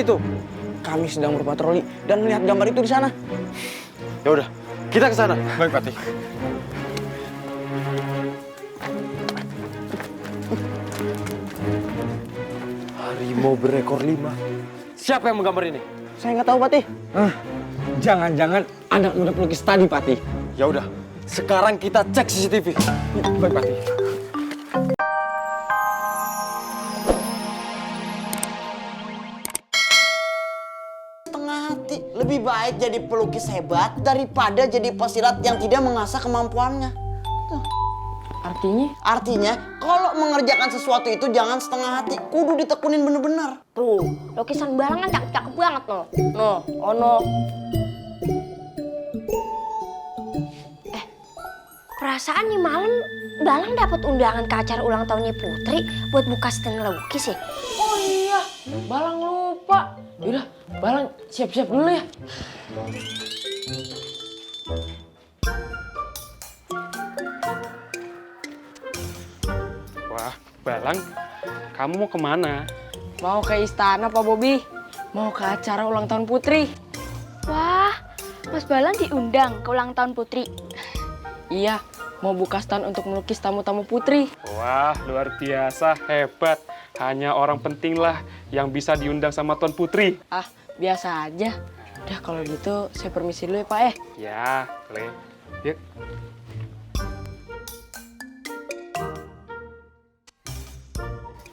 Itu, kami sedang berpatroli dan melihat gambar itu di sana. Ya udah, kita ke sana. Baik, Patih. Harimau berekor 5. Siapa yang menggambar ini? Saya nggak tahu, Patih. Jangan-jangan anak muda pelukis tadi, Patih. Ya udah, sekarang kita cek CCTV. Baik, Patih. Setengah hati. Lebih baik jadi pelukis hebat daripada jadi pesilat yang tidak mengasah kemampuannya. Artinya, kalau mengerjakan sesuatu itu jangan setengah hati. Kudu ditekunin bener-bener. Tuh, lukisan Balang kan cakep-cakep banget no. No, ono. Perasaan nih malam Balang dapat undangan ke acara ulang tahunnya Putri buat buka stand lukis ya. Oh iya, Balang lupa. Yaudah, Balang siap-siap dulu ya. Wah, Balang, kamu mau kemana? Mau ke istana Pak Bobi. Mau ke acara ulang tahun Putri. Wah, Mas Balang diundang ke ulang tahun Putri. Iya, mau buka stand untuk melukis tamu-tamu Putri. Wah, luar biasa, hebat. Hanya orang penting lah yang bisa diundang sama Tuan Putri. Ah, biasa aja. Udah kalau gitu saya permisi dulu ya Pak Ya, boleh. Yuk.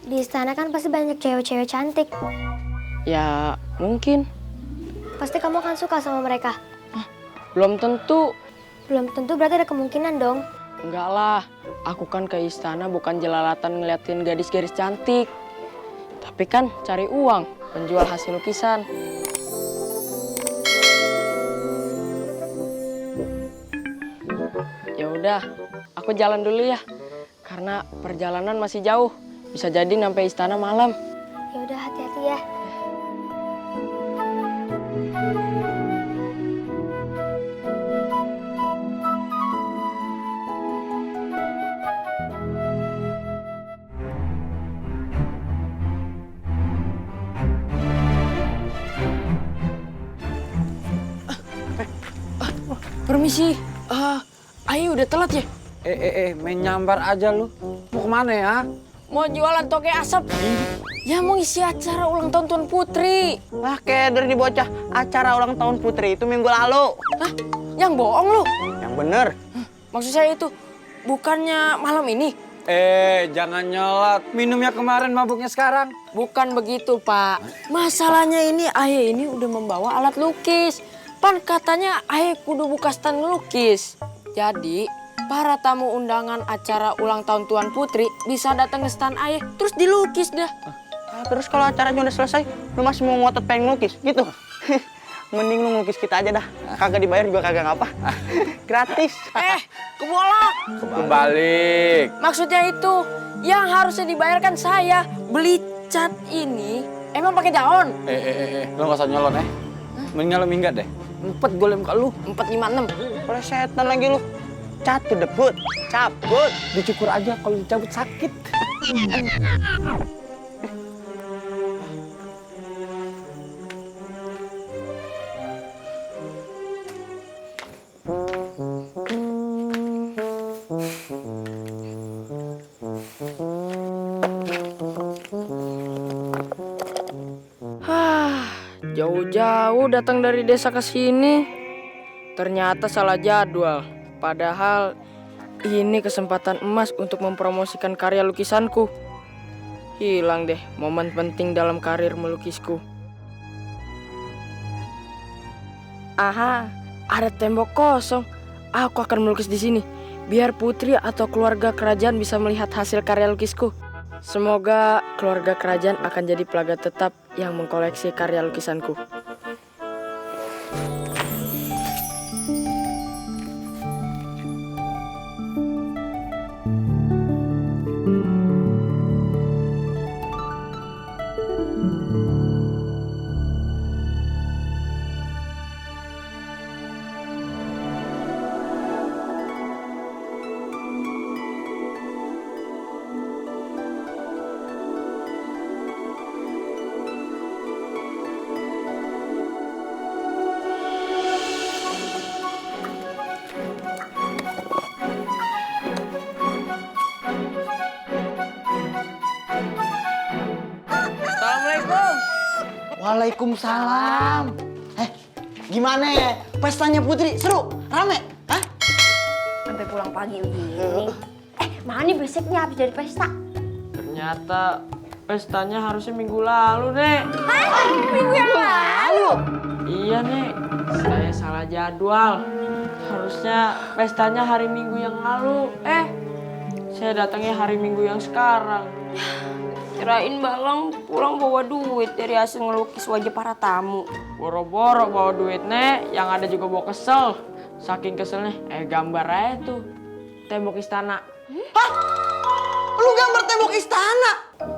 Di istana kan pasti banyak cewek-cewek cantik. Ya, mungkin. Pasti kamu akan suka sama mereka. Belum tentu. Belum tentu berarti ada kemungkinan dong. Enggak lah, aku kan ke istana bukan jelalatan ngeliatin gadis-gadis cantik. Tapi kan cari uang, penjual hasil lukisan. Ya udah, aku jalan dulu ya. Karena perjalanan masih jauh. Bisa jadi sampai istana malam. Ya udah, hati-hati ya. Permisi, Ayu udah telat ya? Main nyambar aja lu. Mau kemana ya? Mau jualan toge asap. Ya mau isi acara ulang tahun Tuan Putri. Lah keder nih bocah. Acara ulang tahun Putri itu minggu lalu. Hah? Yang bohong lu? Yang bener. Maksud saya itu, bukannya malam ini? Jangan nyolot. Minumnya kemarin, mabuknya sekarang. Bukan begitu, Pak. Masalahnya ini Ayah ini udah membawa alat lukis. Pan katanya Ayah kudu buka stand lukis. Jadi, para tamu undangan acara ulang tahun Tuan Putri bisa datang ke stand Ayah, terus dilukis dah. Terus kalau acaranya udah selesai, lu masih mau ngotot pengen ngelukis gitu? Mending lu ngelukis kita aja dah. Kagak dibayar juga kagak ngapa. Gratis. Kebolak. Kebalik. Maksudnya itu, yang harusnya dibayarkan saya. Beli cat ini, emang pakai daun? Lu gak usah nyolot Mendingan lu minggat deh. 4 gue lem ke lu. 456. Boleh setan lagi lu. Cat to the foot. Cabut. Dicukur aja, kalau dicabut sakit. Jauh-jauh datang dari desa ke sini. Ternyata salah jadwal. Padahal ini kesempatan emas untuk mempromosikan karya lukisanku. Hilang deh momen penting dalam karir melukisku. Aha, ada tembok kosong. Aku akan melukis di sini. Biar putri atau keluarga kerajaan bisa melihat hasil karya lukisku. Semoga keluarga kerajaan akan jadi pelanggan tetap yang mengkoleksi karya lukisanku. Waalaikumsalam. Gimana ya? Pestanya Putri seru, rame? Hah? Sampai pulang pagi begini. Mana nih berisiknya habis dari pesta? Ternyata pestanya harusnya minggu lalu, Nek. Minggu yang lalu? Iya, Nek. Saya salah jadwal. Harusnya pestanya hari Minggu yang lalu. Saya datangnya hari Minggu yang sekarang. Kirain Balang pulang bawa duit dari hasil ngelukis wajah para tamu. Boro-boro bawa duit, Nek. Yang ada juga bawa kesel. Saking keselnya, gambar aja tuh. Tembok istana. Hah? Lu gambar tembok istana?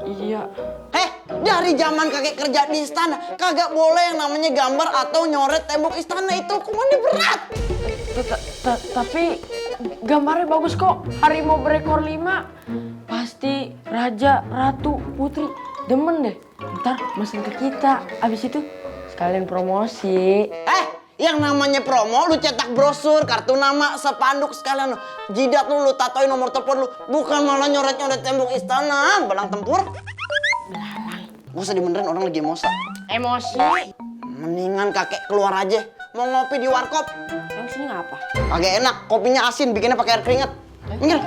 Iya. Dari zaman kakek kerja di istana, kagak boleh yang namanya gambar atau nyoret tembok istana, itu hukumannya berat. Tapi gambarnya bagus kok. Harimau berekor 5. Pasti raja, ratu, putri. Demen deh. Ntar mesen ke kita. Abis itu sekalian promosi. Yang namanya promo, lu cetak brosur, kartu nama, spanduk sekalian. Jidat lu tatoin nomor telepon lu. Bukan malah nyoret-nyoret tembok istana, belang tempur. Belalang. Gak usah dibenerin, orang lagi Emosi. Mendingan kakek keluar aja. Mau ngopi di warkop. Yang sini ngapa? Kagak enak, kopinya asin, bikinnya pakai air keringet. Minggir.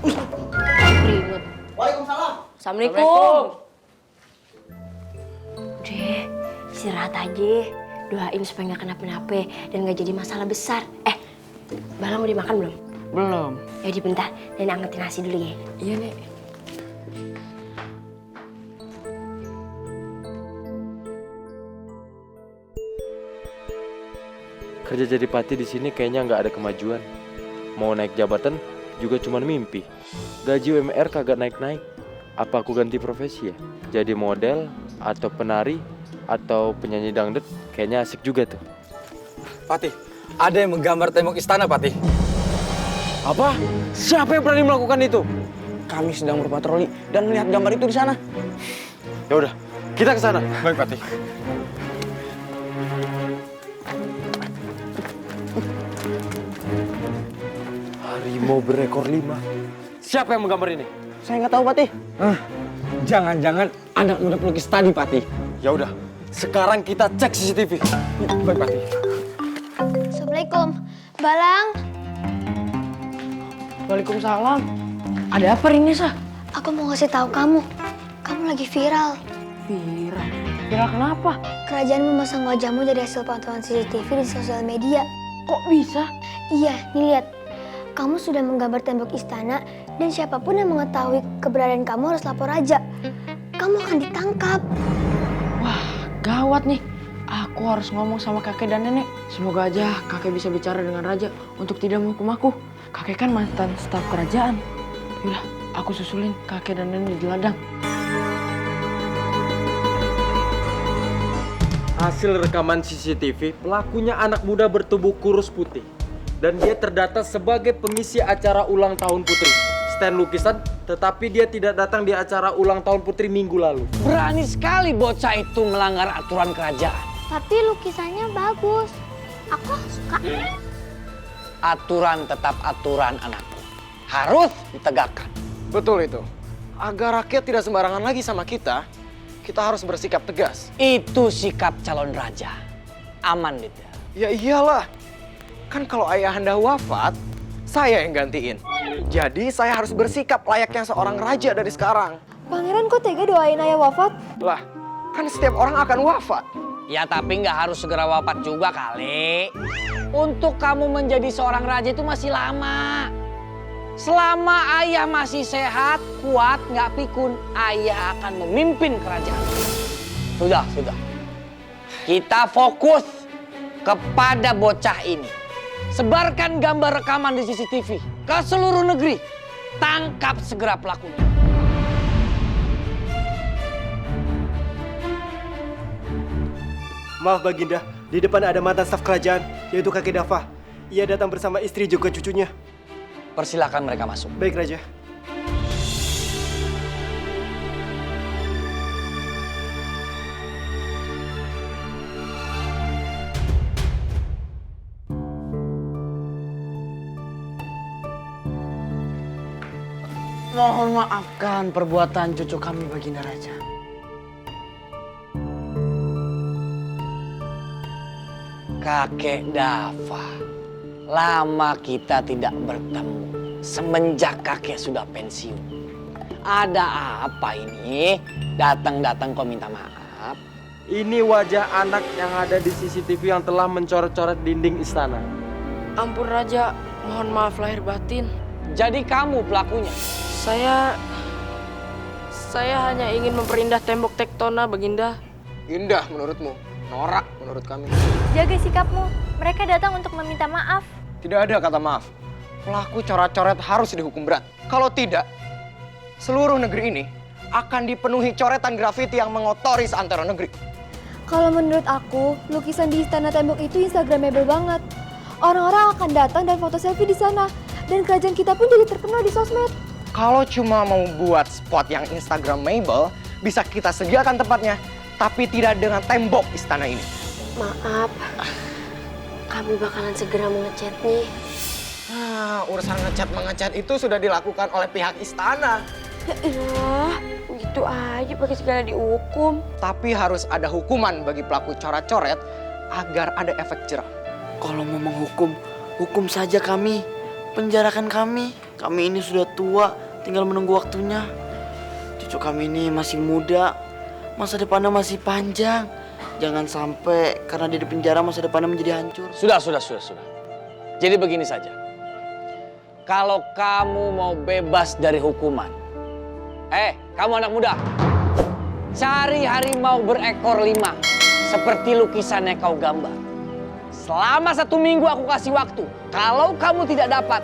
Keringet. Waalaikumsalam. Assalamualaikum. Udah, istirahat aja. Doain supaya nggak kenapa-napa dan nggak jadi masalah besar. Balang udah makan belum? Belum. Ya udah bentar, dan angetin nasi dulu ya. Iya, Nek. Kerja jadi pati di sini kayaknya nggak ada kemajuan. Mau naik jabatan juga cuma mimpi. Gaji UMR kagak naik-naik. Apa aku ganti profesi ya? Jadi model atau penari atau penyanyi dangdut? Kayaknya asik juga tuh. Patih, ada yang menggambar tembok istana, Patih. Apa? Siapa yang berani melakukan itu? Kami sedang berpatroli dan melihat gambar itu di sana. Ya udah, kita ke sana. Baik, Patih. Harimau berekor 5. Siapa yang menggambar ini? Saya nggak tahu, Patih. Jangan-jangan anak muda pelukis tadi, Patih. Ya udah, sekarang kita cek CCTV. Baik, Patih. Assalamualaikum, Balang. Waalaikumsalam. Ada apa ini, Sah? Aku mau ngasih tahu kamu lagi viral. Viral? Viral kenapa? Kerajaan memasang wajahmu dari hasil pantauan CCTV di sosial media. Kok bisa? Iya, nih lihat. Kamu sudah menggambar tembok istana dan siapapun yang mengetahui keberadaan kamu harus lapor raja. Kamu akan ditangkap. Wah, gawat nih. Aku harus ngomong sama kakek dan nenek. Semoga aja kakek bisa bicara dengan raja untuk tidak menghukum aku. Kakek kan mantan staf kerajaan. Yaudah, aku susulin kakek dan nenek di ladang. Hasil rekaman CCTV, pelakunya anak muda bertubuh kurus putih. Dan dia terdata sebagai pengisi acara ulang tahun Putri. Stand lukisan, tetapi dia tidak datang di acara ulang tahun Putri minggu lalu. Berani sekali bocah itu melanggar aturan kerajaan. Tapi lukisannya bagus. Aku suka. Aturan tetap aturan, anakku. Harus ditegakkan. Betul itu. Agar rakyat tidak sembarangan lagi sama kita harus bersikap tegas. Itu sikap calon raja. Aman, Dit. Ya iyalah. Kan kalau ayahanda wafat, saya yang gantiin. Jadi saya harus bersikap layaknya seorang raja dari sekarang. Pangeran kok tega doain ayah wafat? Lah, kan setiap orang akan wafat. Ya tapi nggak harus segera wafat juga kali. Untuk kamu menjadi seorang raja itu masih lama. Selama ayah masih sehat, kuat, nggak pikun, ayah akan memimpin kerajaan. Sudah. Kita fokus kepada bocah ini. Sebarkan gambar rekaman di CCTV ke seluruh negeri. Tangkap segera pelakunya. Maaf Baginda, di depan ada mantan staf kerajaan, yaitu kakek Dafa. Ia datang bersama istri juga cucunya. Persilakan mereka masuk. Baik Raja. Mohon maafkan perbuatan cucu kami, Baginda Raja. Kakek Dava, lama kita tidak bertemu semenjak kakek sudah pensiun. Ada apa ini? Datang-datang kau minta maaf. Ini wajah anak yang ada di CCTV yang telah mencoret-coret dinding istana. Ampun Raja, mohon maaf lahir batin. Jadi kamu pelakunya. Saya hanya ingin memperindah tembok Tektona, Baginda. Indah menurutmu, norak menurut kami. Jaga sikapmu. Mereka datang untuk meminta maaf. Tidak ada kata maaf. Pelaku coret-coret harus dihukum berat. Kalau tidak, seluruh negeri ini akan dipenuhi coretan grafiti yang mengotori seantero negeri. Kalau menurut aku, lukisan di istana tembok itu instagramable banget. Orang-orang akan datang dan foto selfie di sana. Dan kerajaan kita pun jadi terkenal di sosmed. Kalau cuma mau buat spot yang instagramable, bisa kita sediakan tempatnya. Tapi tidak dengan tembok istana ini. Maaf, kami bakalan segera mengechat nih. Nah, urusan ngecat-mengecat itu sudah dilakukan oleh pihak istana. Ya elah, gitu aja pakai segala dihukum. Tapi harus ada hukuman bagi pelaku coret-coret agar ada efek jerah. Kalau mau menghukum, hukum saja kami. Penjarakan kami. Kami ini sudah tua, tinggal menunggu waktunya. Cucu kami ini masih muda, masa depannya masih panjang. Jangan sampai karena dia di penjara masa depannya menjadi hancur. Sudah. Jadi begini saja. Kalau kamu mau bebas dari hukuman, kamu anak muda, cari harimau berekor 5 seperti lukisannya kau gambar. Selama 1 minggu aku kasih waktu. Kalau kamu tidak dapat,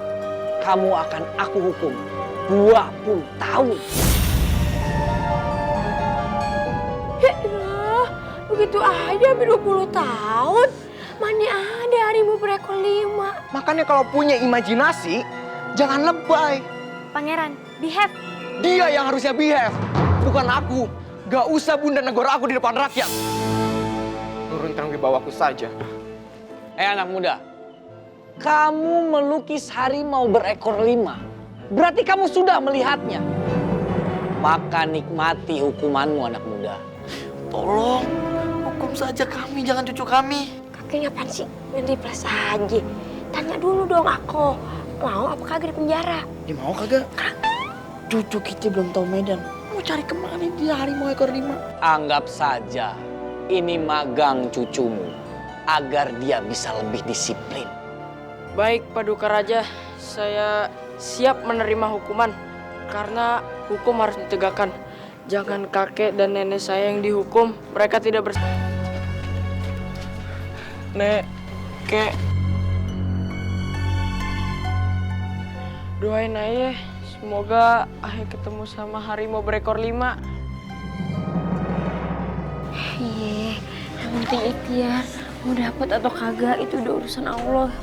kamu akan aku hukum 20 tahun. Ya elah, begitu aja sampai 20 tahun. Mana ada harimau berekor 5. Makanya kalau punya imajinasi, jangan lebay. Pangeran, behave. Dia yang harusnya behave, bukan aku. Gak usah bunda negor aku di depan rakyat. Turunkan wibawaku saja. Anak muda, kamu melukis harimau berekor 5. Berarti kamu sudah melihatnya. Maka nikmati hukumanmu anak muda. Tolong, hukum saja kami, jangan cucu kami. Kakek apaan sih? Main replas aja. Tanya dulu dong aku. Mau apa kagak di penjara? Dia mau kagak? Cucu kita belum tahu medan. Mau cari kemana dia harimau ekor 5? Anggap saja ini magang cucumu agar dia bisa lebih disiplin. Baik, Paduka Raja. Saya siap menerima hukuman. Karena hukum harus ditegakkan. Jangan kakek dan nenek saya yang dihukum. Mereka tidak Nek, kek. Doain ayah, semoga ayah ketemu sama harimau berekor 5. Iya, yang penting ikhtiar. Mau dapat atau kagak itu udah urusan Allah.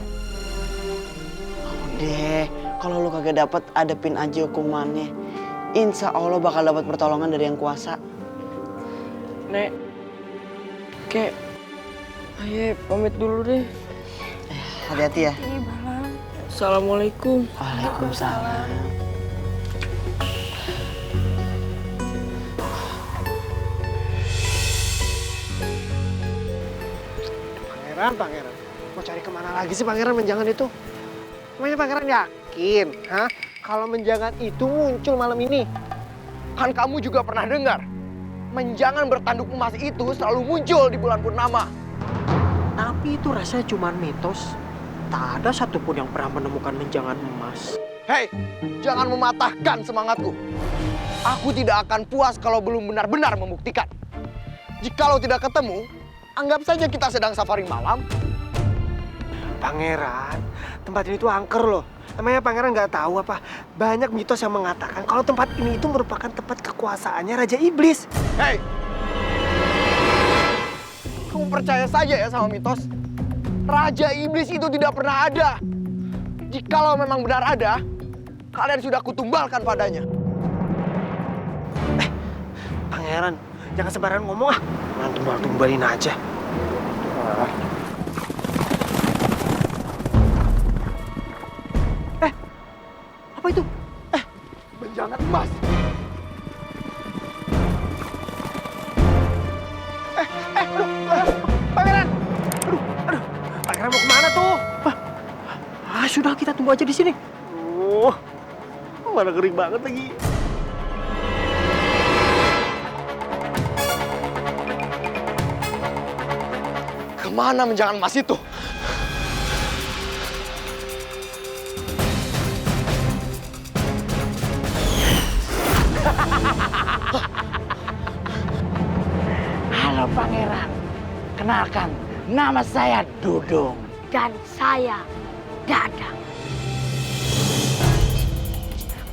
Deh, kalau lu kagak dapat, adepin aja hukumannya. Insya Allah bakal dapat pertolongan dari yang kuasa. Nek, kek, ayah pamit dulu deh. Hati-hati ya. Iya, Balang. Assalamualaikum. Waalaikumsalam. Pangeran. Mau cari kemana lagi sih pangeran menjangan itu? Emangnya pangeran yakin, kalau menjangan itu muncul malam ini? Kan kamu juga pernah dengar, menjangan bertanduk emas itu selalu muncul di bulan purnama. Tapi itu rasanya cuma mitos. Tak ada satupun yang pernah menemukan menjangan emas. Hei, jangan mematahkan semangatku. Aku tidak akan puas kalau belum benar-benar membuktikan. Jikalau tidak ketemu, anggap saja kita sedang safari malam. Pangeran, tempat ini tuh angker loh. Emangnya pangeran nggak tahu apa? Banyak mitos yang mengatakan kalau tempat ini itu merupakan tempat kekuasaannya Raja Iblis. Hei, kamu percaya saja ya sama mitos? Raja Iblis itu tidak pernah ada. Jikalau memang benar ada, kalian sudah kutumbalkan padanya. Pangeran, jangan sembarangan ngomong ah. Jangan tumbal-tumbalin aja. Apa itu? Menjangan emas. Pangeran! sudah kita tunggu aja di sini. Oh, mana kering banget lagi. Kemana menjangan emas itu? Halo pangeran, kenalkan, nama saya Dudung. Dan saya Dadang.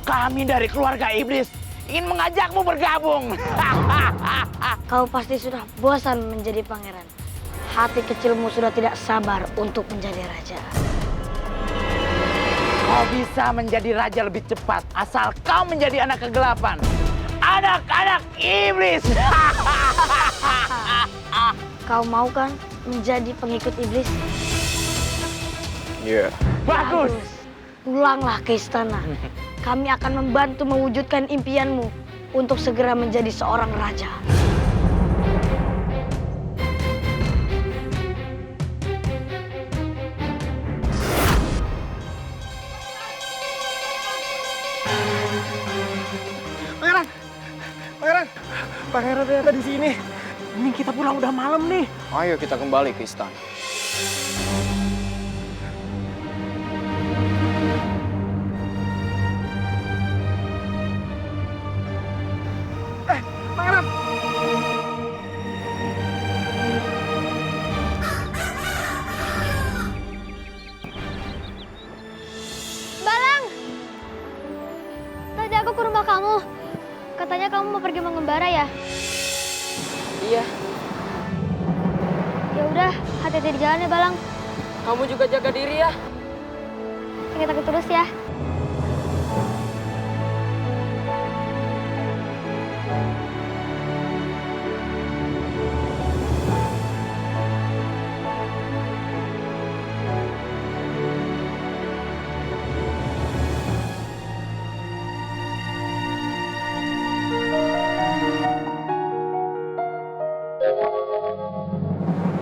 Kami dari keluarga iblis ingin mengajakmu bergabung. Kau pasti sudah bosan menjadi pangeran. Hati kecilmu sudah tidak sabar untuk menjadi raja. Kau bisa menjadi raja lebih cepat asal kau menjadi anak kegelapan. Anak-anak iblis. Kau mau kan menjadi pengikut iblis? Iya. Bagus. Pulanglah ke istana. Kami akan membantu mewujudkan impianmu untuk segera menjadi seorang raja. Pangeran ternyata di sini. Ini kita pulang udah malam nih. Ayo kita kembali ke istana. Pangeran. Balang! Tadi aku ke rumah kamu. Katanya kamu mau pergi mengembara ya? Iya, Ya udah, hati-hati di jalan ya, Balang. kamu juga jaga diri ya. Kita terus ya.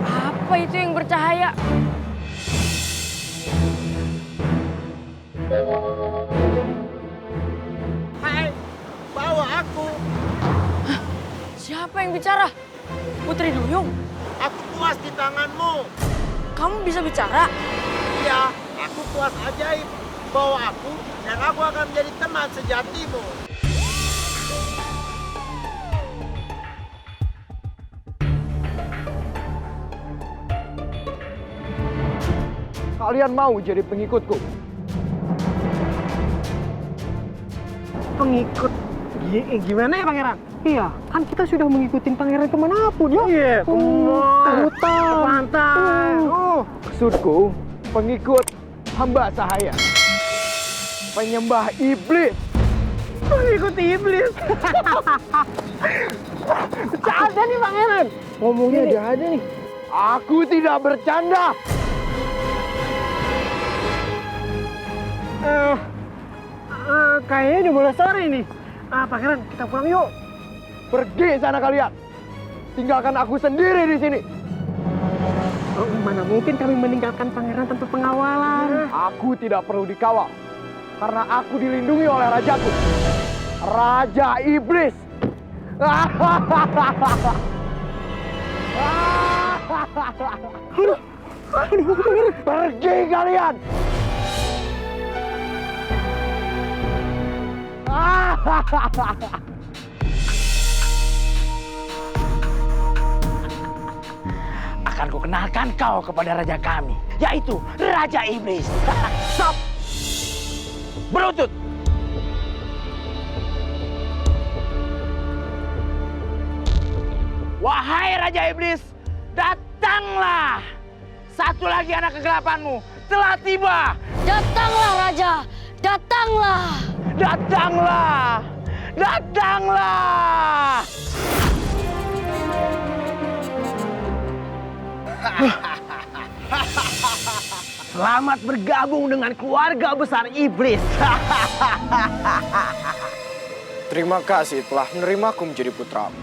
Apa itu yang bercahaya? Hai, bawa aku. Siapa yang bicara? Putri Duyung. Aku puas di tanganmu. Kamu bisa bicara? Iya, aku puas ajaib. Bawa aku dan aku akan menjadi teman sejatimu. Kalian mau jadi pengikutku? Pengikut? Gimana ya pangeran? Iya, kan kita sudah mengikuti pangeran kemanapun ya. Iya, hutan, pantai. Maksudku, pengikut hamba sahaya. Penyembah iblis. Pengikut iblis. Ada nih pangeran. Ngomongnya ada nih. Aku tidak bercanda. Kayaknya udah mulai sore ini. Pangeran, kita pulang yuk. Pergi sana kalian. Tinggalkan aku sendiri di sini. Mana mungkin kami meninggalkan pangeran tanpa pengawalan. Aku tidak perlu dikawal. Karena aku dilindungi oleh rajaku. Raja Iblis. Pergi kalian. Akan kukenalkan kau kepada raja kami, yaitu Raja Iblis. Stop! Berlutut! Wahai Raja Iblis, datanglah! Satu lagi anak kegelapanmu telah tiba! Datanglah Raja, datanglah! Datanglah! Datanglah! Selamat bergabung dengan keluarga besar iblis. Terima kasih telah menerimaku menjadi putramu.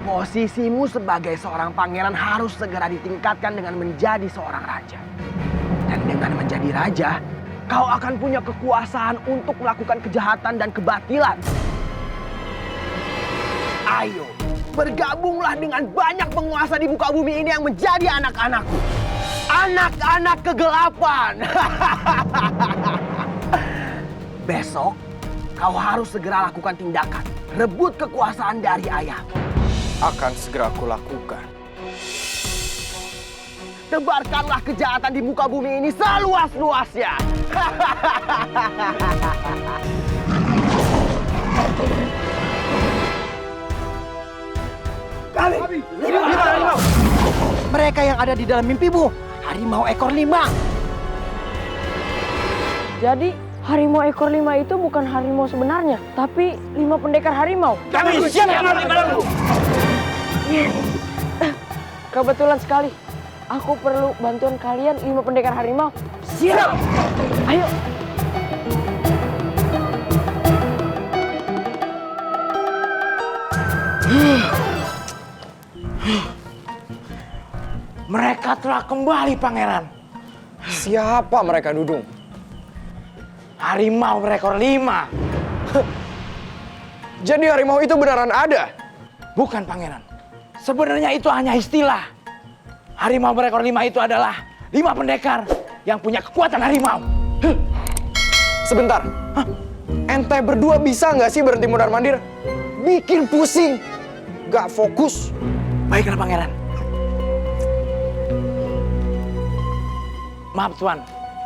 Posisimu sebagai seorang pangeran harus segera ditingkatkan dengan menjadi seorang raja. Dan Dengan menjadi raja, kau akan punya kekuasaan untuk melakukan kejahatan dan kebatilan. Ayo, bergabunglah dengan banyak penguasa di muka bumi ini yang menjadi anak-anakku. Anak-anak kegelapan. Besok, kau harus segera lakukan tindakan. Rebut kekuasaan dari ayah. Akan segera aku lakukan. Tebarkanlah kejahatan di muka bumi ini seluas-luasnya. Harimau. Mereka yang ada di dalam mimpimu, harimau ekor 5. Jadi harimau ekor 5 itu bukan harimau sebenarnya, tapi 5 pendekar harimau. Kami siap menghadapi. Kebetulan sekali. Aku perlu bantuan kalian 5 pendekar harimau. Siap. Ayo. Mereka telah kembali, Pangeran. Siapa mereka, Dudung? Harimau berekor 5. Jadi harimau itu beneran ada? Bukan, Pangeran. Sebenarnya itu hanya istilah. Harimau berekor 5 itu adalah 5 pendekar yang punya kekuatan harimau. Sebentar. Ente berdua bisa nggak sih berhenti mondar-mandir? Bikin pusing. Gak fokus. Baiklah, Pangeran. Maaf, Tuan.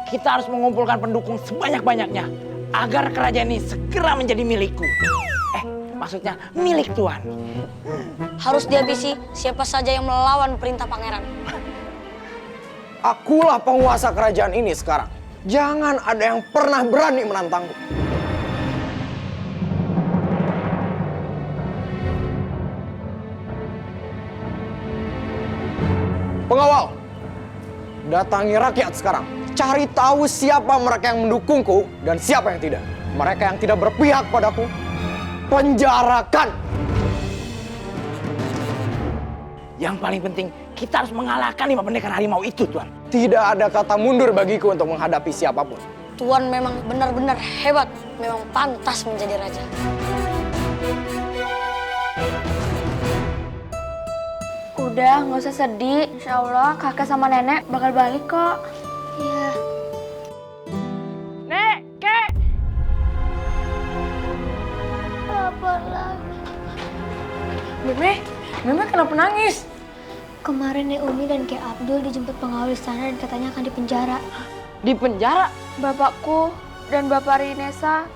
Kita harus mengumpulkan pendukung sebanyak-banyaknya agar kerajaan ini segera menjadi milikku. Maksudnya milik Tuan. Harus dihabisi siapa saja yang melawan perintah pangeran. Akulah penguasa kerajaan ini sekarang. Jangan ada yang pernah berani menantangku. Pengawal, datangi rakyat sekarang. Cari tahu siapa mereka yang mendukungku dan siapa yang tidak. Mereka yang tidak berpihak padaku, penjarakan. Yang paling penting, kita harus mengalahkan 5 pendekar harimau itu, Tuan. Tidak ada kata mundur bagiku untuk menghadapi siapapun. Tuan memang benar-benar hebat, memang pantas menjadi raja. Udah, nggak usah sedih. Insya Allah kakek sama nenek bakal balik kok. Iya. Nek, Kek. Apa lagi? Meme kenapa nangis? Kemarin Nek Umi dan Kek Abdul dijemput pengawal istana dan katanya akan dipenjara. Di penjara? Bapakku dan Bapak Rinesa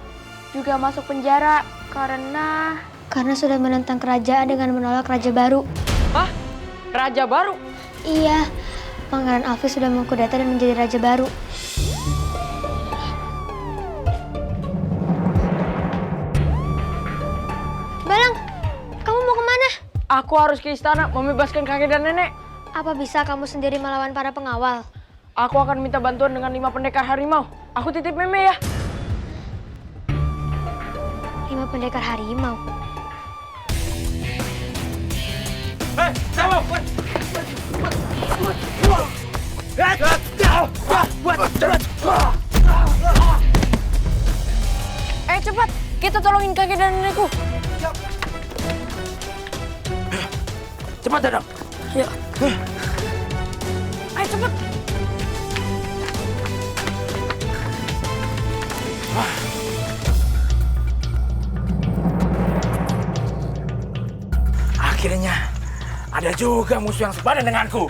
juga masuk penjara karena sudah menentang kerajaan dengan menolak raja baru. Hah? Raja baru? Iya, Pangeran Alvis sudah mengkudeta dan menjadi raja baru. Balang, kamu mau kemana? Aku harus ke istana membebaskan kakek dan nenek. Apa bisa kamu sendiri melawan para pengawal? Aku akan minta bantuan dengan 5 pendekar harimau. Aku titip Meme ya. 5 pendekar harimau? Cepat, kita tolongin kakek dan nenekku. Cepat, Dadang. Ya. Ayo cepat. Akhirnya ada juga musuh yang sepadan denganku.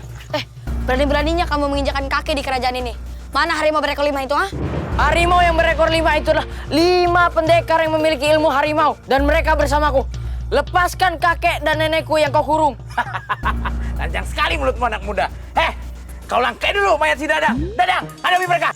Berani-beraninya kamu menginjakan kaki di kerajaan ini. Mana harimau berekor 5 itu, ha? Harimau yang berekor 5 itu adalah 5 pendekar yang memiliki ilmu harimau. Dan mereka bersamaku. Lepaskan kakek dan nenekku yang kau kurung. Lancang sekali mulutmu, anak muda. Kau langkai dulu mayat si Dadang. Dadang, hadapi mereka.